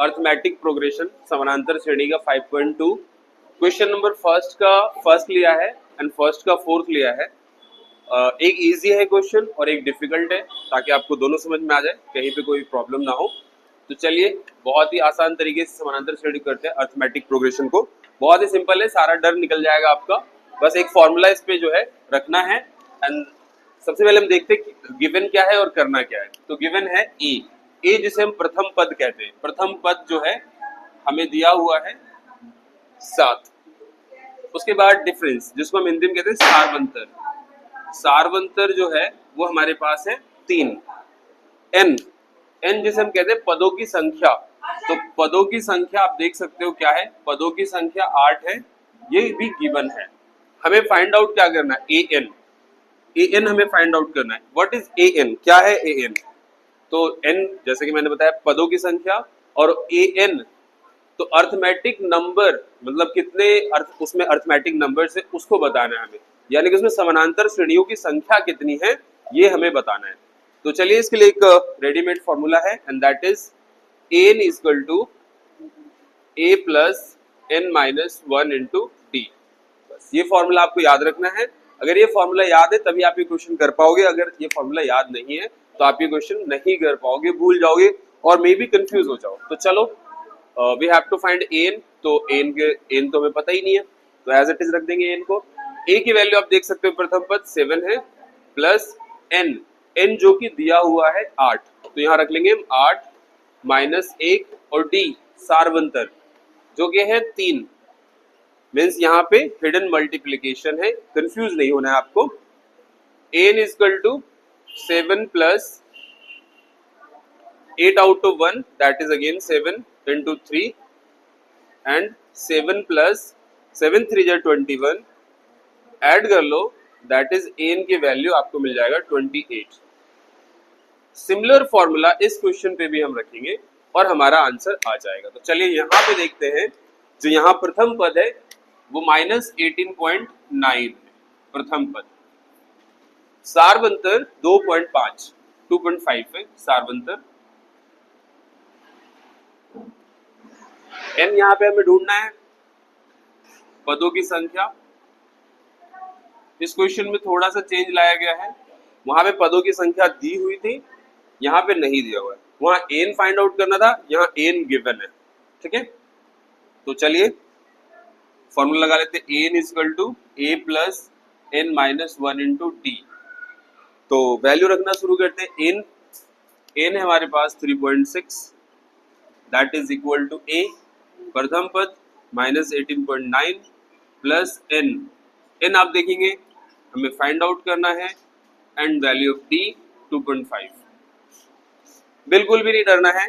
Arithmetic progression समानांतर श्रेणी का 5.2 क्वेश्चन नंबर फर्स्ट का फर्स्ट लिया है एंड फर्स्ट का फोर्थ लिया है। एक इजी है क्वेश्चन और एक डिफिकल्ट है, ताकि आपको दोनों समझ में आ जाए, कहीं पे कोई प्रॉब्लम ना हो। तो चलिए बहुत ही आसान तरीके से समानांतर श्रेणी करते हैं अर्थमेटिक प्रोग्रेशन को। बहुत ही सिंपल है, सारा डर निकल जाएगा आपका। बस एक फॉर्मूला इस पे जो है रखना है एंड सबसे पहले हम देखते हैं गिवन क्या है और करना क्या है। तो गिवन है ए जिसे हम प्रथम पद कहते हैं। प्रथम पद जो है हमें दिया हुआ है 7। उसके बाद डिफरेंस जिसको हम हिंदी में कहते हैं सारवंतर। सारवंतर जो है वो हमारे पास है 3। एन जिसे हम कहते हैं पदों की संख्या। तो पदों की संख्या आप देख सकते हो क्या है, पदों की संख्या 8 है, ये भी गिवन है। हमें फाइंड आउट क्या करना है, ए एन हमें फाइंड आउट करना है। व्हाट इज ए एन, क्या है ए एन? तो एन जैसे कि मैंने बताया पदों की संख्या, और ए एन तो अर्थमेटिक नंबर, मतलब कितने उसमें अर्थमेटिक नंबर है उसको बताना है हमें, यानी कि उसमें समानांतर श्रेणियों की संख्या कितनी है ये हमें बताना है। तो चलिए इसके लिए एक रेडीमेड फॉर्मूला है and that is n equal to a plus n minus 1 into D. बस ये फॉर्मूला आपको याद रखना है। अगर ये फॉर्मूला याद है तभी आप ये क्वेश्चन कर पाओगे, अगर ये फॉर्मूला याद नहीं है तो आप ये क्वेश्चन नहीं कर पाओगे, भूल जाओगे और मे बी कंफ्यूज हो जाओ। तो चलो we have to find n. तो एन तो हमें पता ही नहीं है, तो एज इट इज रख देंगे एन को। ए की वैल्यू आप देख सकते हो प्रथम पद 7 है, प्लस एन जो कि दिया हुआ है 8, तो यहाँ रख लेंगे हम 8 माइनस 1, और डी सारवंतर जो कि है 3, मीन्स यहाँ पे हिडन मल्टीप्लीकेशन है, कंफ्यूज नहीं होना है आपको। एन इक्वल टू 7 प्लस 8 out of 1 that is again 7 into 3 and 7 plus 7 3 जा 21, ऐड कर लो, दैट इज एन की वैल्यू आपको मिल जाएगा 28। सिमिलर फॉर्मूला इस क्वेश्चन पे भी हम रखेंगे और हमारा आंसर आ जाएगा। तो चलिए यहाँ पे देखते हैं, जो यहाँ प्रथम पद है वो माइनस 18.9 है प्रथम पद। सारवंतर 2.5 2.5 है सारवंतर। एन यहाँ पे हमें ढूंढना है, पदों की संख्या। इस क्वेश्चन में थोड़ा सा चेंज लाया गया है, वहां पे पदों की संख्या दी हुई थी, यहाँ पे नहीं दिया हुआ है। वहां एन फाइंड आउट करना था, यहाँ एन गिवन है। ठीक है, तो चलिए फॉर्मूला लगा लेते हैं। N equal to a plus n minus 1 into D. तो वैल्यू रखना शुरू करते हैं। एन है हमारे पास 3.6, that is equal to a प्रथम पद माइनस 18.9 प्लस एन आप देखेंगे हमें फाइंड आउट करना है, एंड वैल्यू ऑफ डी 2.5। बिल्कुल भी नहीं डरना है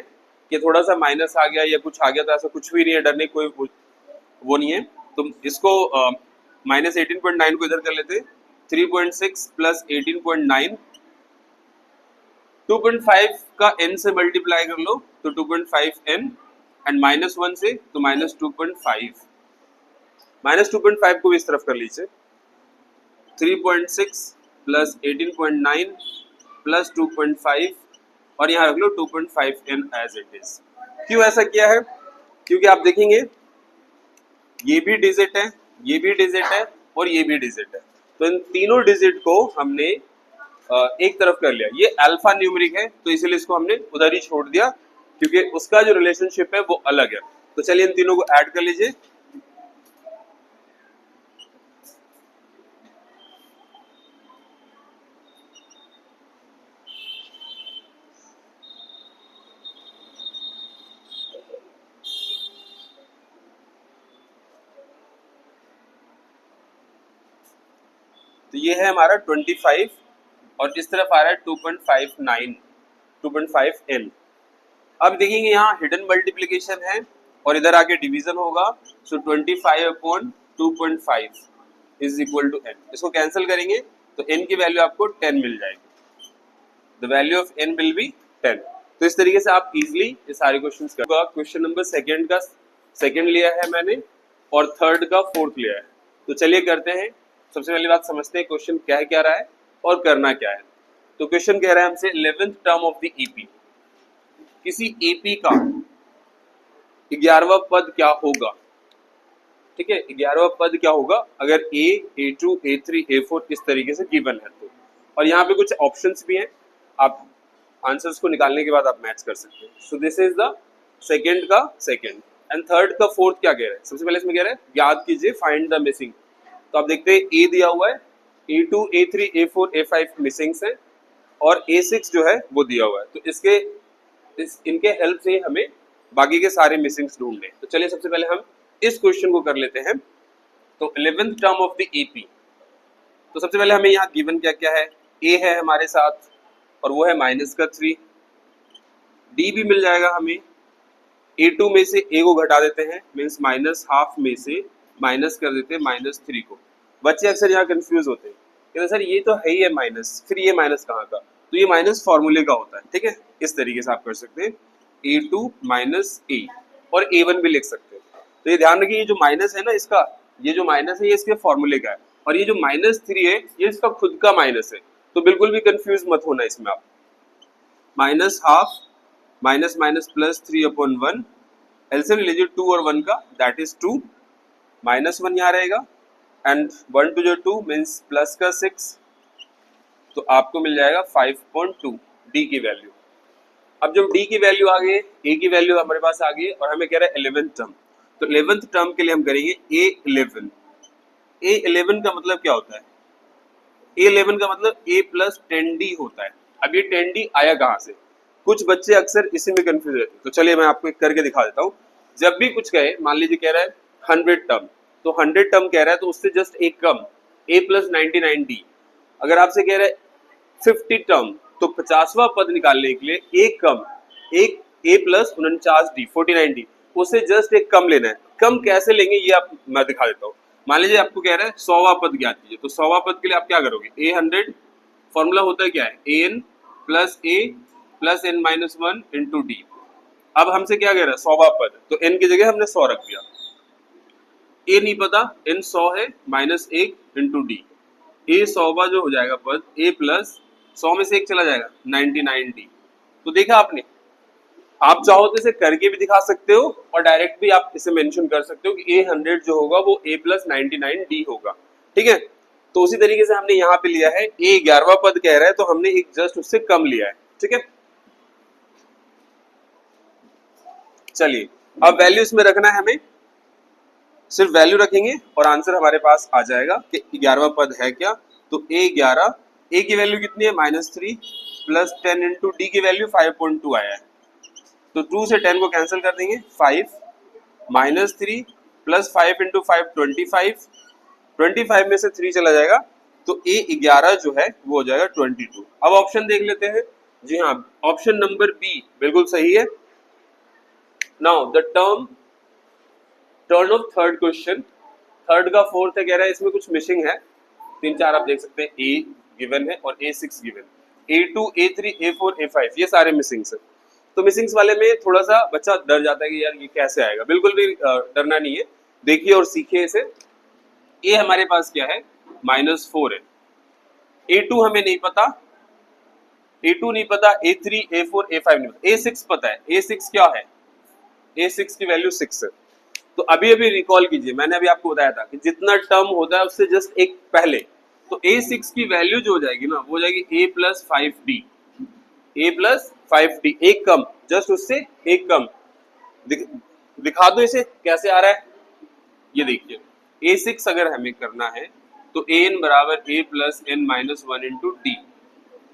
कि थोड़ा सा माइनस आ गया या कुछ आ गया, तो ऐसा कुछ भी नहीं है, डरने कोई वो नहीं है। तो इसको माइनस 18.9 को इधर कर लेते हैं, 3.6 प्लस 18.9, 2.5 का n से मल्टीप्लाई कर लो तो 2.5 n, एंड माइनस 1 से तो माइनस 2.5। माइनस 2.5 को भी इस तरफ कर लीजिए, 3.6 प्लस 18.9 प्लस 2.5, और यहाँ रख लो 2.5 n एज इट इज। क्यों ऐसा किया है? क्योंकि आप देखेंगे ये भी डिजिट है, ये भी डिजिट है और ये भी डिजिट है, तो इन तीनों डिजिट को हमने एक तरफ कर लिया। ये अल्फा न्यूमेरिक है तो इसलिए इसको हमने उधर ही छोड़ दिया, क्योंकि उसका जो रिलेशनशिप है वो अलग है। तो चलिए इन तीनों को ऐड कर लीजिए। तो ये है हमारा 25 और इस तरफ आ रहा है 2.5 n। अब देखेंगे यहाँ हिडन मल्टीप्लिकेशन है और इधर आके डिवीजन होगा, सो 25/2.5 इज इक्वल टू n। इसको कैंसिल करेंगे तो n की वैल्यू आपको 10 मिल जाएगी। The value of n will B 10। तो इस तरीके से आप इजीली ये सारे क्वेश्चंस कर। क्वेश्चन नंबर सेकंड का सेकंड लिया है मैंने और थर्ड का फोर्थ लिया है। तो चलिए करते हैं। सबसे पहली बात समझते हैं क्वेश्चन क्या रहा है और करना क्या है। तो क्वेश्चन कह रहा है हमसे 11th term of the AP, किसी एपी का 11वां पद क्या होगा, ठीक है, 11वां पद क्या होगा अगर A, A2, A3, A4 इस तरीके से गिवन है तो। और यहाँ पे कुछ ऑप्शंस भी हैं, आप आंसर्स को निकालने के बाद आप मैच कर सकते हैं। So this is the second का सेकंड एंड थर्ड का फोर्थ क्या कह रहा है, सबसे पहले इसमें कह रहा है याद कीजिए फाइंड द मिसिंग। तो आप देखते हैं ए दिया हुआ है, A2, A3, A4, A5 missings हैं और A6 जो है वो दिया हुआ है। तो इनके हेल्प से हमें बाकी के सारे मिसिंग्स ढूंढने। तो चलिए सबसे पहले हम इस क्वेश्चन को कर लेते हैं। तो 11th term of the AP, तो सबसे पहले हमें यहाँ गिवन क्या क्या है, ए है हमारे साथ और वो है -3, डी भी मिल जाएगा हमें, A2 में से ए को घटा देते हैं मीन्स -12 में से माइनस कर देते हैं -3 को। बच्चे अक्सर यहाँ कंफ्यूज होते हैं, कहते सर ये तो है ही है माइनस, फिर ये माइनस कहाँ का, तो ये माइनस फॉर्मूले का होता है, ठीक है। इस तरीके से आप कर सकते हैं A2 माइनस ए और A1 भी लिख सकते हैं। तो ये ध्यान रखिए ये जो माइनस है ना इसका, ये जो माइनस है ये इसके फॉर्मूले का है और ये जो -3 है ये इसका खुद का माइनस है। तो बिल्कुल भी कंफ्यूज मत होना इसमें आप। -12 माइनस माइनस +3/1 एलसीएम ले लीजिए 2 और 1 का, दैट इज 2, -1 यहाँ रहेगा एंड 1 2 जो 2 मीन्स प्लस का 6, तो आपको मिल जाएगा 5.2 डी की वैल्यू। अब जब डी की वैल्यू आ गई, ए की वैल्यू हमारे पास आ गई और हमें कह रहा है 11th टर्म, तो 11th टर्म के लिए हम करेंगे A11। A11 का मतलब क्या होता है, A11 का मतलब A प्लस 10D होता है। अब ये 10D आया कहाँ से, कुछ बच्चे अक्सर इसी में कंफ्यूज रहते हैं। तो चलिए मैं आपको एक करके दिखा देता हूँ। जब भी कुछ कहे, मान लीजिए कह रहा है 100 टर्म, तो 100 टर्म कह रहा है तो उससे जस्ट एक कम A प्लस 99D। अगर आपसे कह रहा है 50 टर्म, तो 50वां पद निकालने के लिए एक कम, एक A प्लस 49D 49D, उससे जस्ट एक कम लेना है। कम कैसे लेंगे ये आप मैं दिखा देता हूँ। मान लीजिए आपको कह रहा है 100वां पद ज्ञात कीजिए, तो 100वां पद के लिए आप क्या करोगे, A100 फॉर्मूला होता है क्या है, AN plus A plus n-1 into D. अब हमसे क्या कह रहा है 100वां पद, तो n की जगह हमने 100 रख दिया, a नहीं पता, n 100 है, -1 इंटू डी, a 100वां जो हो जाएगा पद a प्लस 100 में से एक चला जाएगा 99d। तो देखा आपने, आप चाहो तो इसे करके भी दिखा सकते हो और डायरेक्ट भी आप इसे मेंशन कर सकते हो कि A100 जो होगा वो a प्लस 99d होगा, ठीक है। तो उसी तरीके से हमने यहाँ पे लिया है a 11वां पद कह रहा है तो हमने एक जस्ट उससे कम लिया है, ठीक है। चलिए अब वैल्यू इसमें रखना है हमें, सिर्फ वैल्यू रखेंगे और आंसर हमारे पास आ जाएगा कि 11वां पद है क्या। तो A11, A की वैल्यू कितनी है -3 प्लस 10 इंटू डी की वैल्यू 5.2 आया है, तो 2 से 10 को कैंसिल कर देंगे, 5 -3 प्लस 5 इंटू 5 25, 25 में से 3 चला जाएगा तो A11 जो है वो हो जाएगा 22। अब ऑप्शन देख लेते हैं, जी हाँ ऑप्शन नंबर बी बिल्कुल सही है। Now the turn off third question, third का फोर्थ है कह रहा है इसमें कुछ मिसिंग है, 3 4 आप देख सकते हैं, ए गिवन है और A6 given, A2 A3 A4 A5 ये सारे मिसिंग्स है। तो मिसिंग्स वाले में थोड़ा सा बच्चा डर जाता है कि यार ये कैसे आएगा, बिल्कुल भी डरना नहीं है, देखिए और सीखिए इसे। ए हमारे पास क्या है -4 है, A2 हमें नहीं पता, A2 नहीं पता, A3 A4 A5 नहीं पता, A6 पता है, A6 क्या है, A6 की वैल्यू 6 है। तो अभी अभी रिकॉल कीजिए, मैंने अभी आपको बताया था कि जितना टर्म होता है उससे जस्ट एक पहले, तो A6 की वैल्यू जो हो जाएगी ना वो हो जाएगी A plus 5D, A plus 5D, एक कम, जस्ट उससे एक कम। दिखा दो इसे कैसे आ रहा है, ये देखिए A6 अगर हमें करना है तो An बराबर A plus n-1 into D.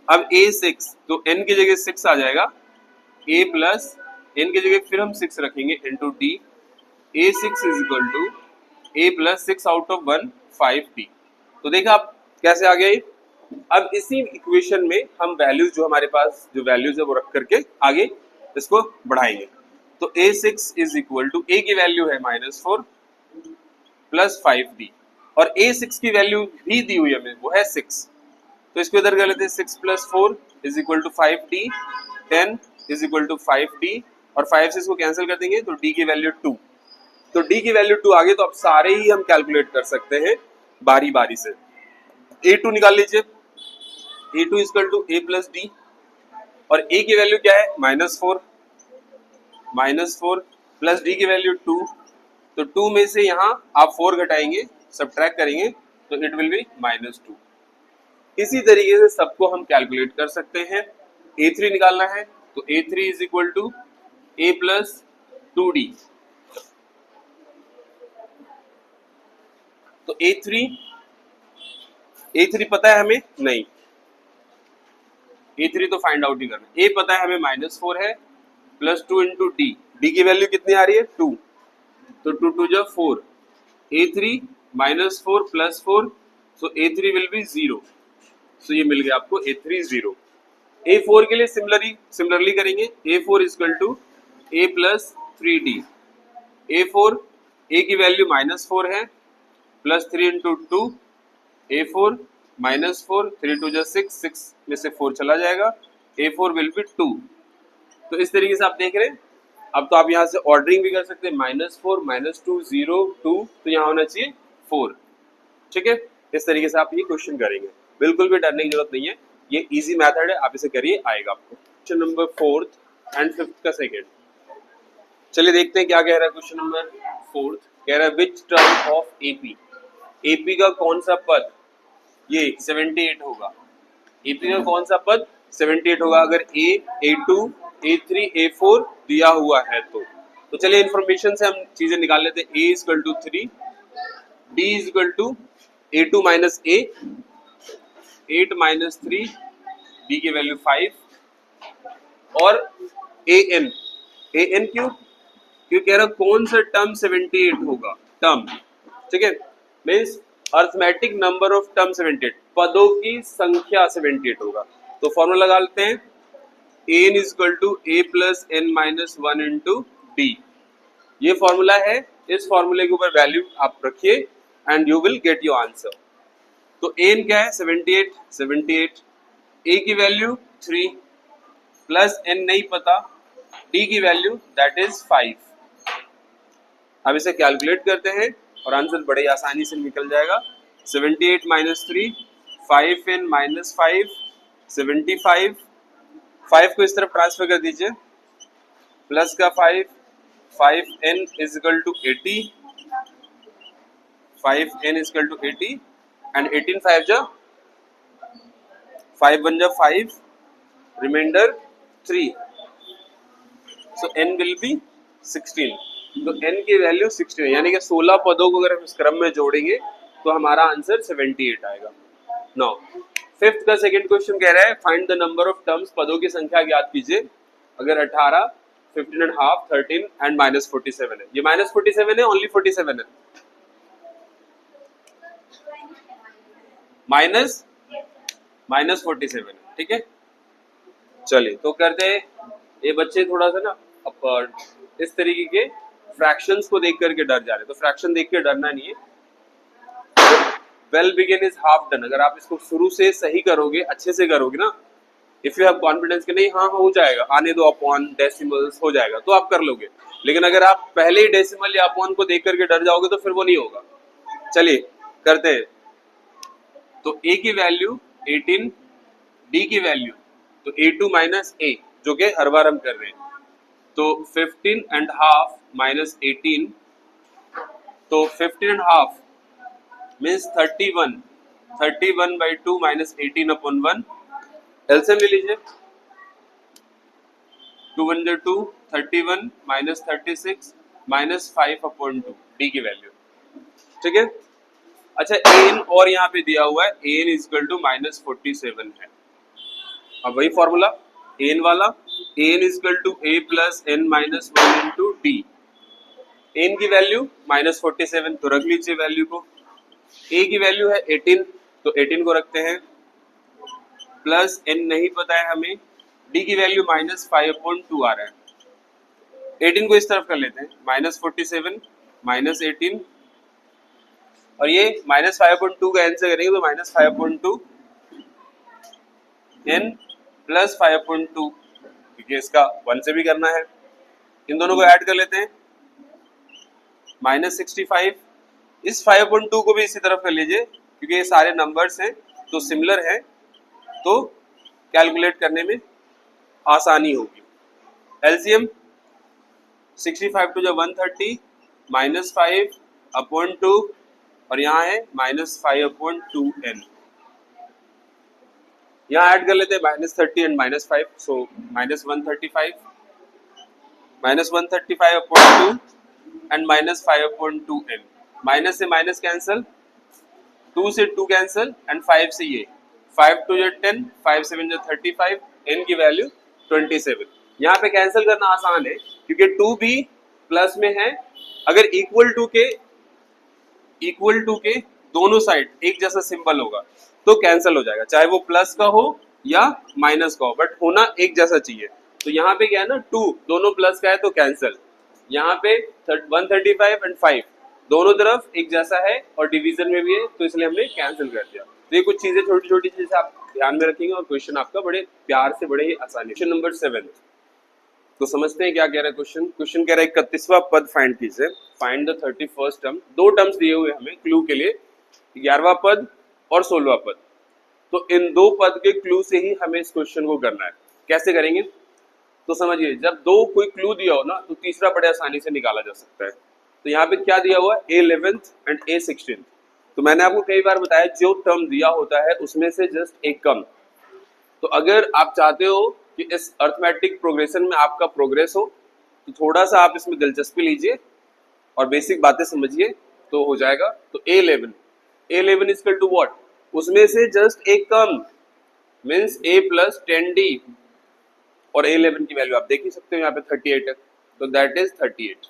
अब A6 तो n की जगह 6 आ जाएगा, A प्लस n की जगह फिर हम 6 रखेंगे into D, A6 is equal to A plus 6 out of 1 5D। तो देखा आप कैसे आ गया ये। अब इसी इक्वेशन में हम वैल्यूज जो हमारे पास जो वैल्यूज है वो रख करके आगे इसको बढ़ाएंगे। तो A6 is equal to A की वैल्यू है -4 प्लस 5D और A6 की वैल्यू भी दी हुई है हमें वो है 6, तो इसको इधर कर लेते हैं, 6 plus 4 is equal to 5D, 10 is equal to 5D और 5 से इसको कैंसिल कर देंगे तो D की वैल्यू 2, तो D की वैल्यू 2 आ गई। तो अब सारे ही हम कैलकुलेट कर सकते हैं बारी बारी से। A2 निकाल लीजिए, A2 equal to A plus D और A की वैल्यू क्या है -4, प्लस डी की वैल्यू 2, तो 2 में से यहाँ आप 4 घटाएंगे, सब्ट्रैक्ट करेंगे तो इट विल बी -2। इसी तरीके से सबको हम कैलकुलेट कर सकते हैं। A3 निकालना है तो A3 is equal to A plus 2D, तो A3 पता है हमें? नहीं, A3 तो फाइंड आउट ही करना है। A पता है हमें -4 है, प्लस 2 इंटू डी, डी की वैल्यू कितनी आ रही है? 2, तो 2 2 जा 4, A3 -4 plus 4, so A3 will be 0, सो ये मिल गया आपको A3 0। A4 के लिए सिमिलरली करेंगे, A4 equal to A plus 3D, A4 A की वैल्यू -4 है, प्लस 3 इंटू 2, A4 -4, 3 2 जा 6, 6 में से 4 चला जाएगा, A4 विल बी 2। तो इस तरीके से आप देख रहे हैं। अब तो आप यहाँ से ऑर्डरिंग भी कर सकते हैं, -4 -2 0 2, तो यहाँ होना चाहिए 4। ठीक है, इस तरीके से आप ये क्वेश्चन करेंगे, बिल्कुल भी डरने की जरूरत नहीं है, ये इजी मेथड है, आप इसे करिए, आएगा आपको। Question number 4th and 5th का सेकेंड। चलिए देखते हैं क्या कह रहा है क्वेश्चन नंबर 4th। कह रहा है which term of AP, AP का कौन सा पद ये 78 होगा। एपी का कौन सा पद 78 होगा अगर A, A2, A3, A4 दिया हुआ है तो चलिए इन्फॉर्मेशन से हम चीजें निकाल लेते हैं। A equal to 3, D equal to A2 minus A, 8 minus 3, B की वैल्यू 5 और AN, AN क्यों कह रहा कौन सा टर्म 78 होगा, टर्म, ठीक है, means arithmetic number of term 78, पदों की संख्या 78 होगा। तो फॉर्मूला लगा लेते हैं, an is equal to a plus n minus 1 into D, ये फॉर्मूला है। इस फॉर्मूले के ऊपर वैल्यू आप रखिए and you will get your answer. तो an क्या है 78, a की वैल्यू 3 प्लस n नहीं पता, d की वैल्यू दैट इज 5। अब इसे कैलकुलेट करते हैं और आंसर बड़े आसानी से निकल जाएगा। 78 माइनस 3, 5n माइनस 5, 75, 5 को इस तरफ ट्रांसफर कर दीजिए, प्लस का 5, 5n is equal to 80, 5n is equal to 80 and 18 5 जा 5 1 जा 5, remainder 3, so n will be 16। तो n की वैल्यू 16 है, यानी कि 16 पदों को अगर हम इस क्रम में जोड़ेंगे तो हमारा आंसर 78 आएगा। नाउ 5th का सेकंड क्वेश्चन कह रहा है find the number of terms, पदों की संख्या ज्ञात कीजिए अगर 18, 15 एंड हाफ, 13 एंड -47 है। ये -47 है, ओनली 47 है, -47 है, ठीक है। चलिए तो करते हैं, ये बच्चे थोड़ा सा ना इस तरीके के फ्रैक्शंस को देख करके डर जा रहे हैं, तो फ्रैक्शन देख के डरना नहीं है। Well begin is half done, अगर आप इसको शुरू से सही करोगे, अच्छे से करोगे ना, इफ यू हैव कॉन्फिडेंस कि नहीं हाँ हो जाएगा, आने दो अपॉन डेसिमल्स हो जाएगा, तो आप कर लोगे। लेकिन अगर आप पहले ही डेसिमल या अपॉन को देख करके डर जाओगे तो फिर वो नहीं होगा। चलिए करते हैं। तो a की वैल्यू 18, d की वैल्यू तो a2 माइनस a, जो कि हर बार हम कर रहे हैं, तो 15 एंड हाफ माइनस 18, तो 15 and half means 31, 31 by 2 minus 18 upon 1, LCM ले लीजिए, 2 1 जा 2, 31 माइनस 36 माइनस 5 अपॉन 2, डी की वैल्यू, ठीक है। अच्छा an और यहाँ पे दिया हुआ है an इज इक्वल टू -47 है। अब वही फॉर्मूला an वाला, an is equal to a plus n minus 1 into D, n की वैल्यू -47 तो रख लीजिए वैल्यू को, a की वैल्यू है 18 तो 18 को रखते हैं, प्लस n नहीं पता है हमें, d की वैल्यू -5/2 आ रहा है, 18 को इस तरफ कर लेते हैं, -47 -18 और ये -5/2 का n से करेंगे तो -5/2 n प्लस 5/2, क्योंकि इसका 1 से भी करना है, इन दोनों को ऐड कर लेते हैं, -65, इस 5/2 को भी इसी तरफ कर लीजिए क्योंकि ये सारे नंबर्स हैं तो सिमिलर हैं, तो कैलकुलेट करने में आसानी होगी। एलसीएम 65 टू जो 130 -5/2 और यहाँ है -5/2n। यहाँ ऐड कर लेते हैं -30 and -5, so -135 -135/2 and -5/2n। Minus से माइनस कैंसिल, 2 से 2 कैंसिल एंड 5 से ये 5 टू जो 10, 5 7 जो 35, n की वैल्यू 27। यहाँ पे कैंसिल करना आसान है क्योंकि 2 भी प्लस में है। अगर इक्वल टू के दोनों साइड एक जैसा सिंबल होगा तो कैंसिल हो जाएगा, चाहे वो प्लस का हो या माइनस का हो, बट होना एक जैसा चाहिए। तो यहाँ पे क्या है ना, 2 दोनों प्लस का है तो कैंसिल। यहाँ पे 135 एंड 5 दोनों तरफ एक जैसा है और डिवीजन में भी है, तो इसलिए हमने कैंसिल कर दिया। तो ये कुछ चीजें छोटी छोटी चीजें आप ध्यान में रखेंगे और क्वेश्चन आपका बड़े प्यार से, बड़े ही आसानी। क्वेश्चन नंबर 7 तो समझते हैं क्या कह रहा है क्वेश्चन। क्वेश्चन कह रहा है 31वां पद फाइंड कीजिए, फाइंड द 31st टर्म। दो टर्म्स दिए हुए हमें क्लू के लिए, 11वां पद और 16वां पद। तो इन दो पद के क्लू से ही हमें इस क्वेश्चन को करना है। कैसे करेंगे तो समझिए, जब दो कोई क्लू दिया हो ना तो तीसरा बड़े आसानी से निकाला जा सकता है। तो यहाँ पे क्या दिया हुआ है, A11 एंड A16। तो मैंने आपको कई बार बताया जो टर्म दिया होता है उसमें से जस्ट एक कम। तो अगर आप चाहते हो कि इस अर्थमेटिक प्रोग्रेशन में आपका प्रोग्रेस हो तो थोड़ा सा आप इसमें दिलचस्पी लीजिए और बेसिक बातें समझिए तो हो जाएगा। तो A11 is equal to what, उसमें से जस्ट एक come means A plus 10D और A11 की वैल्यू आप देख ही सकते हो, यहाँ पे 38 है तो that is 38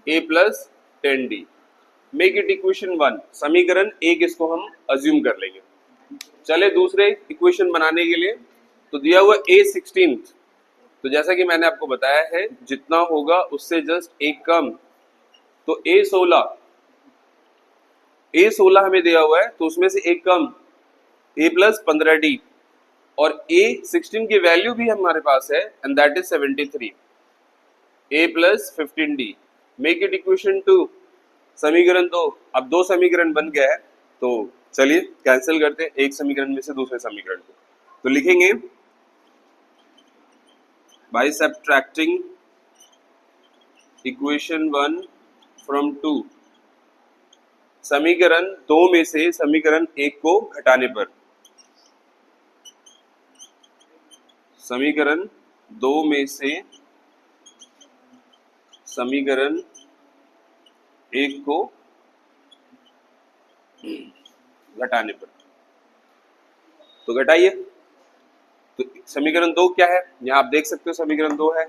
A plus 10D। Make it equation 1, समीकरण एक इसको हम अज्यूम कर लेंगे। चले दूसरे इक्वेशन बनाने के लिए, तो दिया हुआ A16, तो जैसा कि मैंने आपको बताया है जितना होगा उससे जस्ट एक कम। तो A16 हमें दिया हुआ है तो उसमें से एक कम A प्लस 15D और A16 की वैल्यू भी हमारे पास है and that is 73 A plus 15D। Make it equation 2, समीकरण 2। अब दो समीकरण बन गया है तो चलिए कैंसिल करते हैं एक समीकरण में से दूसरे समीकरण को। तो लिखेंगे बाय सब्ट्रैक्टिंग इक्वेशन 1 फ्रॉम 2, समीकरण 2 में से समीकरण 1 को घटाने पर, समीकरण 2 में से समीकरण 1 को घटाने पर। तो घटाइए, तो समीकरण 2 क्या है, यहां आप देख सकते हो समीकरण 2 है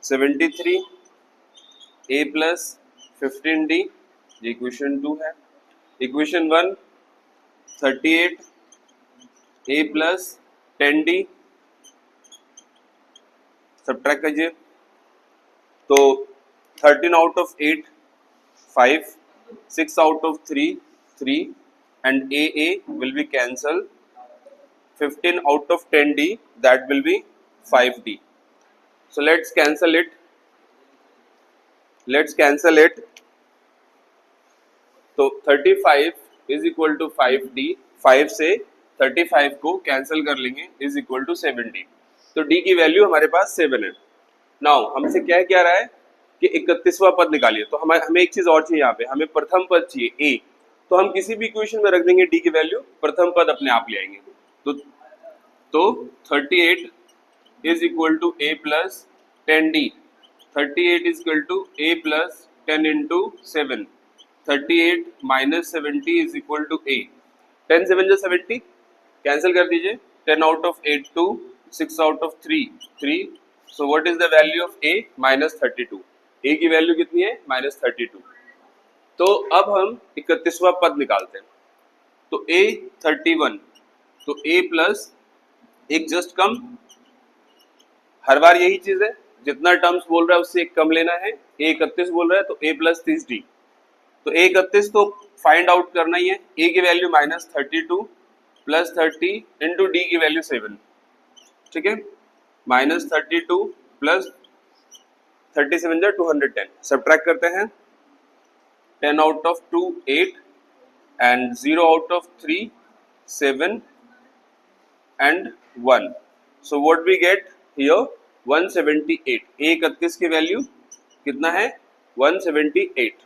73 A प्लस 15D, ये इक्वेशन 2 है। Equation 1 38 A plus 10D, subtract कीजिए तो 13 out of 8 5, 6 out of 3 3 and A will be cancelled, 15 out of 10D that will be 5D. So let's cancel it. तो 35 is equal to 5D, 5 से 35 को cancel कर लेंगे is equal to 7D। तो D की value हमारे पास 7 है। Now हमसे क्या रहा है कि 31वां पद निकालिए। तो हमें एक चीज और चाहिए, यहाँ पे हमें प्रथम पद चाहिए A, तो हम किसी भी इक्वेशन में रख देंगे D की वैल्यू, प्रथम पद अपने आप ले आएंगे। तो 38 is equal to A plus 10D, 38 is equal to A plus 10 into 7, 38 minus 70 is equal to A, 10 7 जो 70 कैंसिल कर दीजिए, 10 out of 8 2, 6 out of 3 3, so what is the value of A, minus 32। A की value कितनी है, minus 32। तो अब हम 31वां पद निकालते हैं। तो A 31, तो A प्लस एक जस्ट कम, हर बार यही चीज है, जितना टर्म्स बोल रहा है उससे एक कम लेना है। A 31 बोल रहा है तो A प्लस 30D, तो A 31 तो फाइंड आउट करना ही है। A की value minus 32 plus 30 into D की वैल्यू 7, ठीक है, माइनस 32 प्लस 37 जो 210, सब्ट्रैक्ट करते हैं, 10 out of 2 8 and 0 out of 3 7 and 1, so what we get here 178। A 31 की वैल्यू कितना है 178।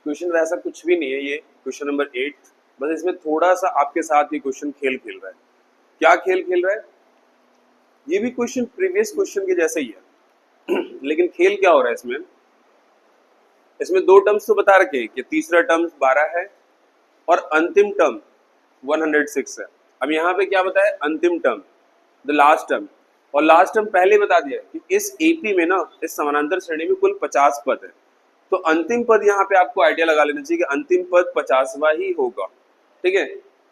क्वेश्चन वैसा कुछ भी नहीं है, ये क्वेश्चन नंबर 8, बस इसमें थोड़ा सा आपके साथ ये क्वेश्चन खेल खेल रहा है। क्या खेल खेल रहा है? ये भी क्वेश्चन प्रीवियस क्वेश्चन के जैसा ही है लेकिन खेल क्या हो रहा है इसमें? इसमें दो टर्म्स तो बता रखे कि तीसरा टर्म 12 है और अंतिम टर्म 106 है। अब यहाँ पे क्या बताया? अंतिम टर्म, द लास्ट टर्म, और लास्ट टर्म पहले बता दिया कि इस एपी में ना, इस समानांतर श्रेणी में कुल 50 पद है। तो अंतिम पद यहाँ पे आपको आइडिया लगा लेना चाहिए कि अंतिम पद 50वां ही होगा, ठीक है।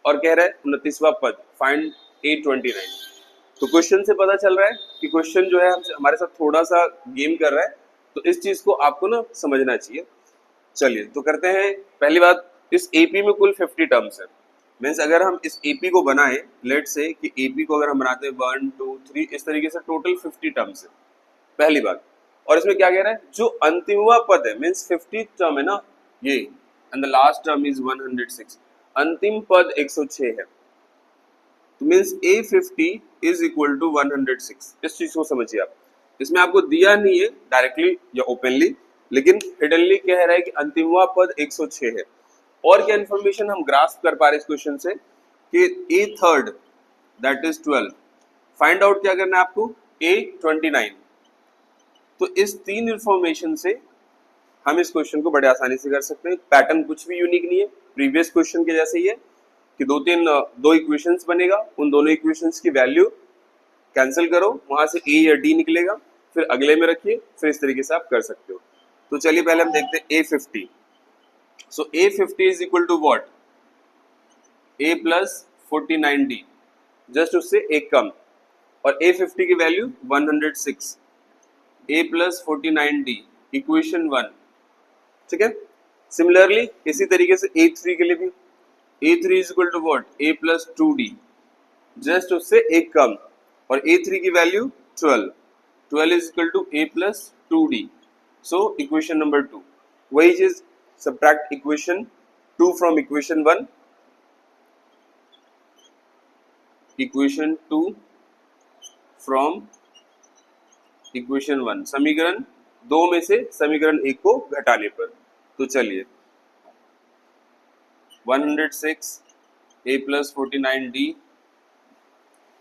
और कह रहा है 29वां पद, फाइंड A29। तो क्वेश्चन से पता चल रहा है कि क्वेश्चन जो है हमारे साथ थोड़ा सा गेम कर रहा है, तो इस चीज को आपको ना समझना चाहिए। चलिए तो करते हैं। पहली बात, इस एपी में कुल 50 टर्म्स है। मीन्स अगर हम इस एपी को बनाए, लेट से कि एपी को अगर हम बनाते हैं 1 2 3 इस तरीके से, टोटल 50 टर्म्स है, पहली बात। और इसमें क्या कह रहा है? जो अंतिमवा पद है, मीन्स 50 टर्म है ना ये, and the last term is 106, अंतिम पद 106 है। तो means A50 is equal to 106। इस चीज को समझिए आप। इसमें आपको दिया नहीं है डायरेक्टली या ओपनली, लेकिन हिडनली कह रहा है कि अंतिमवा पद 106 है। और क्या इन्फॉर्मेशन हम ग्रास्प कर पा रहे इस क्वेश्चन से कि A3 that is 12, find out क्या करना है आपको? A29। तो इस तीन इन्फॉर्मेशन से हम इस क्वेश्चन को बड़े आसानी से कर सकते हैं। पैटर्न कुछ भी यूनिक नहीं है, प्रीवियस क्वेश्चन के जैसे ही है कि दो इक्वेशंस बनेगा, उन दोनों इक्वेशंस की वैल्यू कैंसिल करो, वहां से A या D निकलेगा, फिर अगले में रखिए, फिर इस तरीके से आप कर सकते हो। तो चलिए पहले हम देखते हैं A50। So A50 is equal to what? A plus 49D, just उससे एक कम, और A50 की value 106, A plus 49D, equation 1, ठीक है। सिमिलरली इसी तरीके से A3 के लिए भी, A3 is equal to what? A plus 2D, just उससे एक कम, और A3 की value 12, 12 is equal to A plus 2D, so equation number 2। वही चीज, subtract equation 2 from equation 1, equation 2 from equation 1, समीकरण 2 में से समीकरण 1 को घटाने पर। तो चलिए 106 A plus 49D,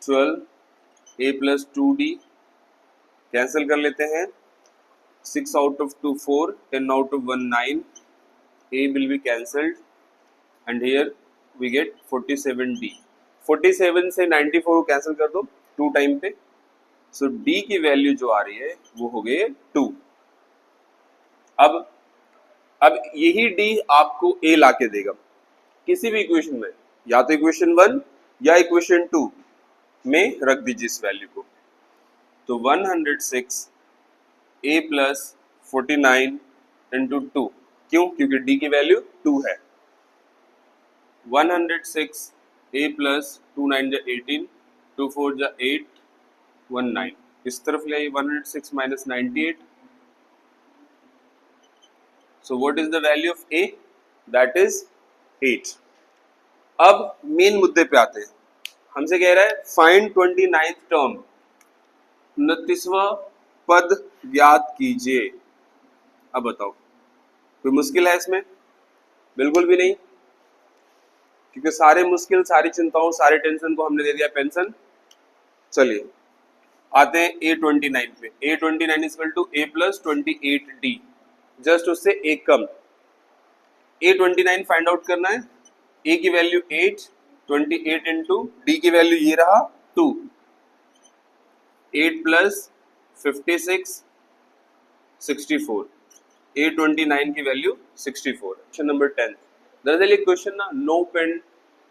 12 A plus 2D, cancel कर लेते हैं, 6 out of 2 4, 10 out of 1 9, A will be cancelled and here we get 47D। 47 से 94 को कैंसिल कर दो 2 टाइम पे, सो D की वैल्यू जो आ रही है वो हो गई 2। अब यही D आपको A लाके देगा किसी भी इक्वेशन में, या तो इक्वेशन 1 या इक्वेशन 2 में रख दीजिए इस वैल्यू को। तो 106 A प्लस 49 इंटू 2, क्यों? क्योंकि D की वैल्यू 2 है। 106 A प्लस 2 9 जा 18, 2 4 जा 8, 1 9, इस तरफ ले आइए 106 minus 98। So what is the value of A? That is 8। अब मेन मुद्दे पे आते हैं। हमसे कह रहा है फाइंड 29th टर्म, 29वां पद ज्ञात कीजिए। अब बताओ, कोई मुश्किल है इसमें? बिल्कुल भी नहीं, क्योंकि सारे मुश्किल, सारी चिंताओं, सारे टेंशन को हमने दे दिया पेंशन। चलिए आते हैं A29 पे। A29 equal to A plus 28D, just उससे एक कम। A29 फाइंड आउट करना है। A की वैल्यू 8, 28 इंटू D की वैल्यू ये रहा 2, 8 प्लस 56 64, A29 की वैल्यू 64। Question number 10। दरअसल ये क्वेश्चन ना नो पेन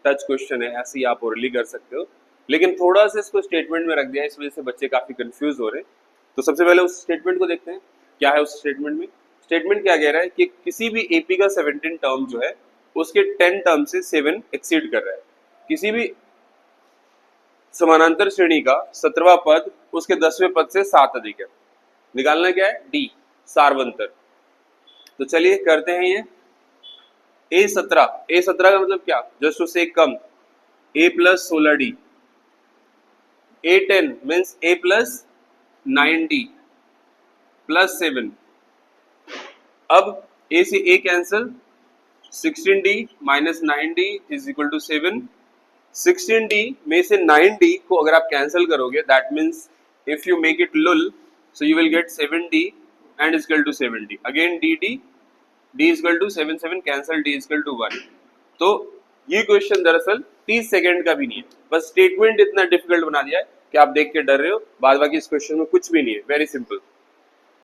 टच क्वेश्चन है, ऐसे ही आप ओरली कर सकते हो, लेकिन थोड़ा सा इसको स्टेटमेंट में रख दिया, इस वजह से बच्चे काफी कंफ्यूज हो रहे हैं। तो सबसे पहले उस स्टेटमेंट को देखते हैं, क्या है उस स्टेटमेंट में। स्टेटमेंट क्या कह रहा है कि किसी भी एपी का 17 टर्म जो है उसके 10 टर्म से 7 एक्सीड कर रहा है। किसी भी समानांतर श्रेणी का 17वां पद उसके 10वें पद से 7 अधिक है। निकालना क्या है? डी, सार्वंतर। तो चलिए करते हैं ये। A17 का मतलब क्या? जस्ट उससे एक कम, A plus 16D। A10 means A plus 9D, plus 7। अब a से a cancel, 16d minus 9d is equal to 7। 16d में से 9d को अगर आप कैंसिल करोगे, that means if you make it null, so you will get 7d and is equal to 7d। Again dd, d is equal to 7 7 cancel, d is equal to 1। तो ये question दरअसल 30 second का भी नहीं है, बस statement इतना difficult बना दिया है कि आप देख के डर रहे हो, बाद बाकी इस क्वेश्चन में कुछ भी नहीं है, वेरी सिंपल।